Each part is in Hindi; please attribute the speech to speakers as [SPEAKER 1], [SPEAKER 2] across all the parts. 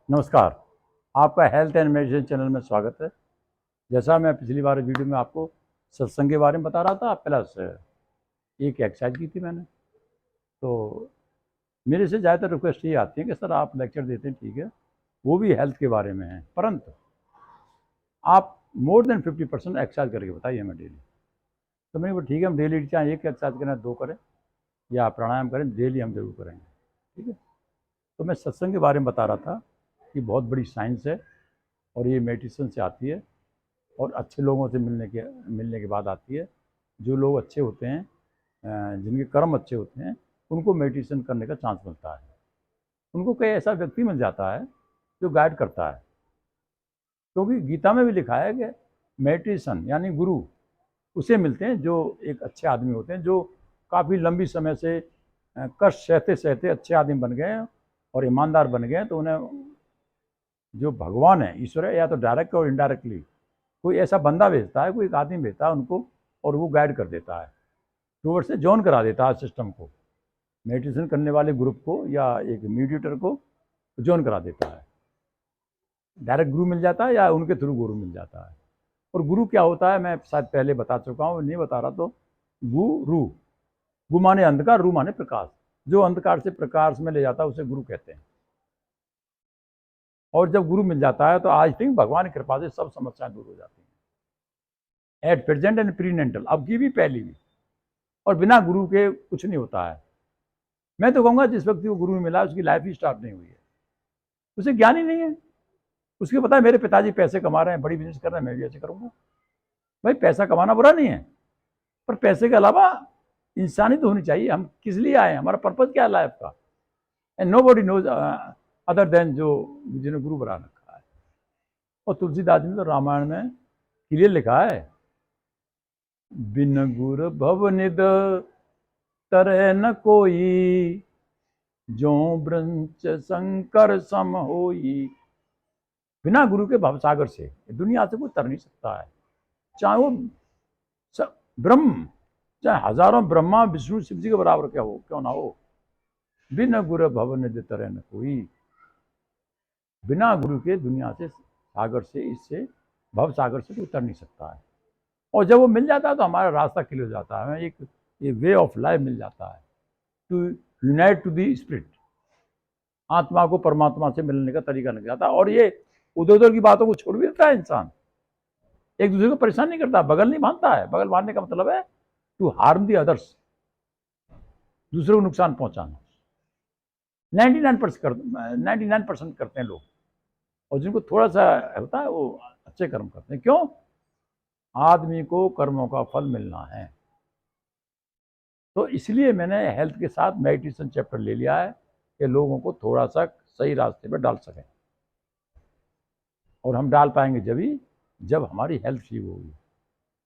[SPEAKER 1] नमस्कार। आपका हेल्थ एंड मेडिसिन चैनल में स्वागत है। जैसा मैं पिछली बार वीडियो में आपको सत्संग के बारे में बता रहा था, प्लस एक एक्सरसाइज की थी मैंने, तो मेरे से ज़्यादातर रिक्वेस्ट ये आती है कि सर आप लेक्चर देते हैं, ठीक है, वो भी हेल्थ के बारे में है, परंतु आप मोर देन 50% एक्सरसाइज करके बताइए हमें डेली। तो मैंने बोला ठीक है, हम डेली चाहे एक एक्सरसाइज करें, दो करें या प्राणायाम करें, डेली हम जरूर करेंगे, ठीक है। तो मैं सत्संग के बारे में बता रहा था कि बहुत बड़ी साइंस है और ये मेडिटेशन से आती है और अच्छे लोगों से मिलने के बाद आती है। जो लोग अच्छे होते हैं, जिनके कर्म अच्छे होते हैं, उनको मेडिटेशन करने का चांस मिलता है। उनको कोई ऐसा व्यक्ति मिल जाता है जो गाइड करता है, क्योंकि गीता में भी लिखा है कि मेडिटेशन यानी गुरु उसे मिलते हैं जो एक अच्छे आदमी होते हैं, जो काफ़ी लंबी समय से कष्ट सहते सहते अच्छे आदमी बन गए हैं और ईमानदार बन गए हैं। तो उन्हें जो भगवान है, ईश्वर है, या तो डायरेक्ट और इनडायरेक्टली कोई ऐसा बंदा भेजता है, कोई एक आदमी भेजता है उनको, और वो गाइड कर देता है, टूवर्ड से जॉइन करा देता है सिस्टम को, मेडिटेशन करने वाले ग्रुप को या एक मीडिएटर को जॉइन करा देता है। डायरेक्ट गुरु मिल जाता है या उनके थ्रू गुरु मिल जाता है। और गुरु क्या होता है मैं शायद पहले बता चुका हूँ, नहीं बता रहा तो गुरु, गु माने अंधकार, रू माने प्रकाश, जो अंधकार से प्रकाश में ले जाता है उसे गुरु कहते हैं। और जब गुरु मिल जाता है तो आज तक भगवान की कृपा से सब समस्याएं दूर हो जाती हैं, एट प्रेजेंट एंड प्रीनेंटल, अब की भी पहली भी। और बिना गुरु के कुछ नहीं होता है। मैं तो कहूँगा जिस व्यक्ति को गुरु मिला उसकी लाइफ ही स्टार्ट नहीं हुई है, उसे ज्ञान ही नहीं है। उसके पता है मेरे पिताजी पैसे कमा रहे हैं, बड़ी बिजनेस कर रहे हैं, मैं भी ऐसे करूँगा। भाई पैसा कमाना बुरा नहीं है, पर पैसे के अलावा इंसानियत तो होनी चाहिए। हम किस लिए आए हैं, हमारा पर्पज क्या है लाइफ का। And nobody knows other than जो जिन्हें गुरु बना रखा है। और तुलसीदास जी ने तो रामायण में क्लियर लिखा है, बिन गुर भवनिद तरह न कोई, जो ब्रंच शंकर सम होई। बिना गुरु के भवसागर से दुनिया से कोई तर नहीं सकता है, चाहे वो ब्रह्म, चाहे हजारों ब्रह्मा विष्णु शिव जी के बराबर क्या हो, क्यों ना हो। बिन गुरु भवनिद तरह न कोई, बिना गुरु के दुनिया से, सागर से, इससे भव सागर से कोई उतर नहीं सकता है। और जब वो मिल जाता है तो हमारा रास्ता क्लियर हो जाता है, हमें एक वे ऑफ लाइफ मिल जाता है, to unite to the spirit, आत्मा को परमात्मा से मिलने का तरीका लग जाता है। और ये उधर उधर की बातों को छोड़ भी देता है इंसान, एक दूसरे को परेशान नहीं करता, बगल नहीं बांधता है। बगल बांधने का मतलब है टू हार्म दी अदर्स, दूसरे को नुकसान पहुंचाना। 99% करते हैं लोग, और जिनको थोड़ा सा होता है वो अच्छे कर्म करते हैं। क्यों? आदमी को कर्मों का फल मिलना है। तो इसलिए मैंने हेल्थ के साथ मेडिटेशन चैप्टर ले लिया है कि लोगों को थोड़ा सा सही रास्ते पर डाल सकें। और हम डाल पाएंगे जब हमारी हेल्थ ठीक होगी,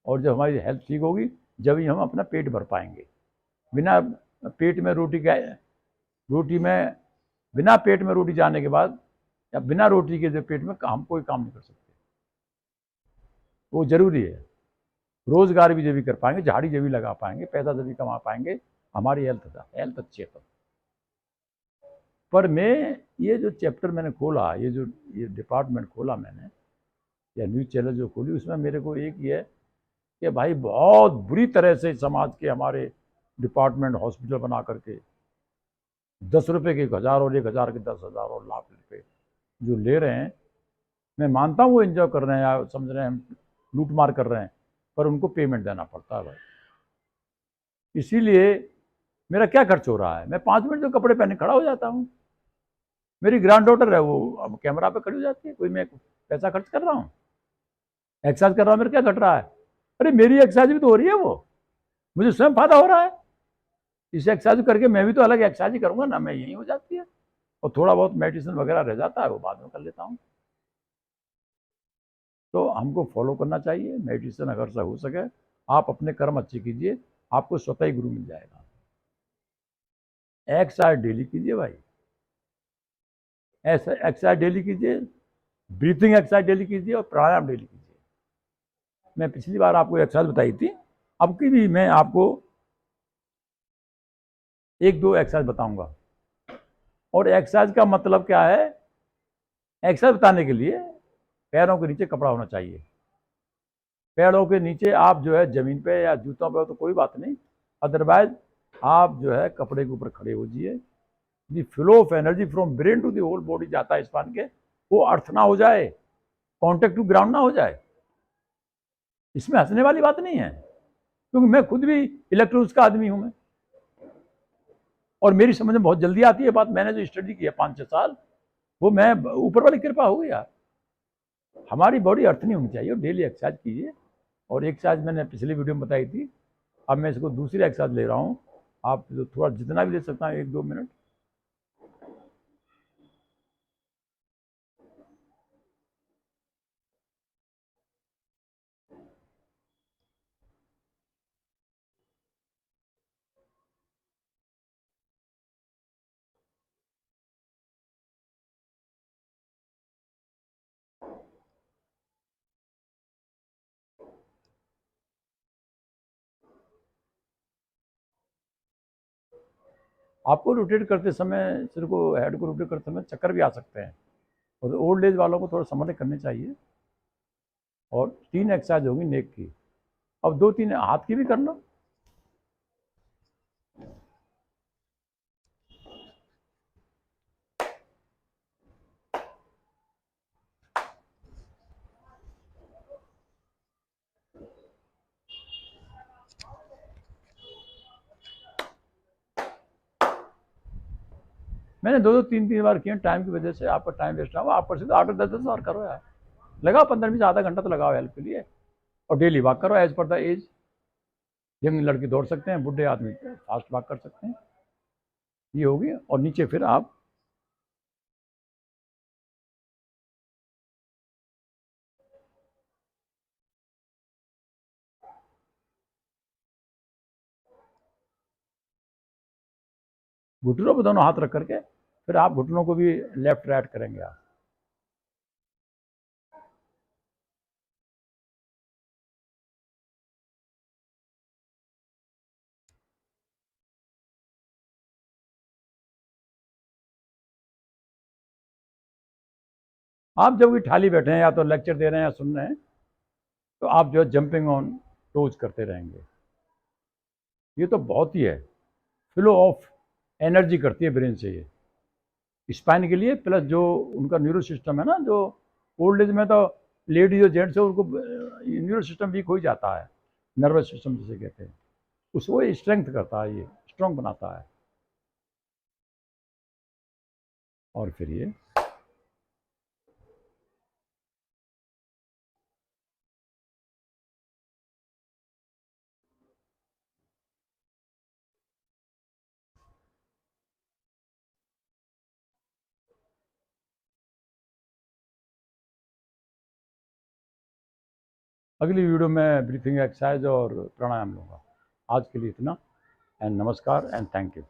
[SPEAKER 1] और जब हमारी हेल्थ ठीक होगी जब ही हम अपना पेट भर पाएंगे। बिना पेट में बिना पेट में रोटी जाने के बाद, या बिना रोटी के जो पेट में हम कोई काम नहीं कर सकते। वो जरूरी है। रोजगार भी जब भी कर पाएंगे, झाड़ी जब भी लगा पाएंगे, पैसा जब भी कमा पाएंगे, हमारी हेल्थ अच्छी है। पर मैं ये जो चैप्टर मैंने खोला, ये डिपार्टमेंट खोला मैंने, या न्यूज़ चैनल जो खोली, उसमें मेरे को एक ही है कि भाई बहुत बुरी तरह से समाज के हमारे डिपार्टमेंट हॉस्पिटल बना करके 10 रुपये के 1000 और 1000 के 10,000 और लाख रुपये जो ले रहे हैं। मैं मानता हूँ वो एंजॉय कर रहे हैं या समझ रहे हैं लूट मार कर रहे हैं, पर उनको पेमेंट देना पड़ता है भाई। इसीलिए मेरा क्या खर्च हो रहा है, मैं 5 मिनट जो कपड़े पहने खड़ा हो जाता हूँ। मेरी ग्रैंड डॉटर है, वो अब कैमरा पे खड़ी हो जाती है, कोई मैं पैसा खर्च कर रहा हूँ, एक्सरसाइज कर रहा हूँ, मेरा क्या घट रहा है? अरे मेरी एक्सरसाइज भी तो हो रही है, वो मुझे स्वयं फायदा हो रहा है। इस एक्सरसाइज करके मैं भी तो अलग एक्सरसाइज ही करूंगा ना, मैं यही हो जाती है। और थोड़ा बहुत मेडिसिन वगैरह रह जाता है वो बाद में कर लेता हूँ। तो हमको फॉलो करना चाहिए मेडिटेशन, अगर से हो सके आप अपने कर्म अच्छे कीजिए, आपको स्वतः ही गुरु मिल जाएगा। एक्सरसाइज डेली कीजिए भाई, ऐसा एक्सरसाइज डेली कीजिए, ब्रीथिंग एक्सरसाइज डेली कीजिए, और प्राणायाम डेली कीजिए। मैं पिछली बार आपको एक्सरसाइज बताई थी, अब की भी मैं आपको एक दो एक्सरसाइज बताऊंगा। और एक्सरसाइज का मतलब क्या है एक्सरसाइज बताने के लिए पैरों के नीचे कपड़ा होना चाहिए। पैरों के नीचे आप जो है ज़मीन पे या जूतों पे हो तो कोई बात नहीं, अदरवाइज आप जो है कपड़े के ऊपर खड़े हो जाइए। The flow of energy from brain to the whole body जाता है स्पाइन के, वो अर्थ ना हो जाए, कॉन्टेक्ट टू ग्राउंड ना हो जाए। इसमें हंसने वाली बात नहीं है, क्योंकि मैं खुद भी इलेक्ट्रॉनिक्स का आदमी हूं मैं, और मेरी समझ में बहुत जल्दी आती है बात। मैंने जो स्टडी किया 5-6 साल, वो मैं ऊपर वाली कृपा हो गया। हमारी बॉडी अर्थ नहीं होनी चाहिए, और डेली एक्सरसाइज कीजिए। और एक्सरसाइज मैंने पिछली वीडियो में बताई थी, अब मैं इसको दूसरी एक्सरसाइज ले रहा हूँ। आप जो थोड़ा जितना भी ले सकता हूँ 1-2 मिनट। आपको रोटेट करते समय, सिर को, हेड को रोटेट करते समय चक्कर भी आ सकते हैं, और ओल्ड एज वालों को थोड़ा समझ करनी चाहिए। और 3 एक्सरसाइज होगी नेक की, अब 2-3 हाथ की भी करना। मैंने 2-2 3-3 बार किए, टाइम की वजह से आपका टाइम वेस्ट ना हो। आप पर से 8-10 बार करो यार, लगाओ 15-20 आधा घंटा तो लगाओ हेल्प के लिए। और डेली वॉक करो as per the age. Young लड़के दौड़ सकते हैं, बुढ़े आदमी फास्ट वॉक कर सकते हैं। ये होगी, और नीचे फिर आप घुटनों पर दोनों हाथ रख करके, फिर आप घुटनों को भी लेफ्ट राइट करेंगे आप जब भी थाली बैठे हैं, या तो लेक्चर दे रहे हैं या सुन रहे हैं, तो आप जो है जंपिंग ऑन टोज करते रहेंगे। ये तो बहुत ही है, फ्लो ऑफ एनर्जी करती है ब्रेन से ये, स्पाइन के लिए। प्लस जो उनका न्यूरो सिस्टम है ना, जो ओल्ड एज में तो लेडीज और जेंट्स है, उनको न्यूरो सिस्टम वीक हो ही जाता है, नर्वस सिस्टम जिसे कहते हैं, उसको स्ट्रेंथ करता है, ये स्ट्रॉन्ग बनाता है। और फिर ये अगली वीडियो में ब्रीथिंग एक्सरसाइज और प्राणायाम लूँगा। आज के लिए इतना, एंड नमस्कार एंड थैंक यू।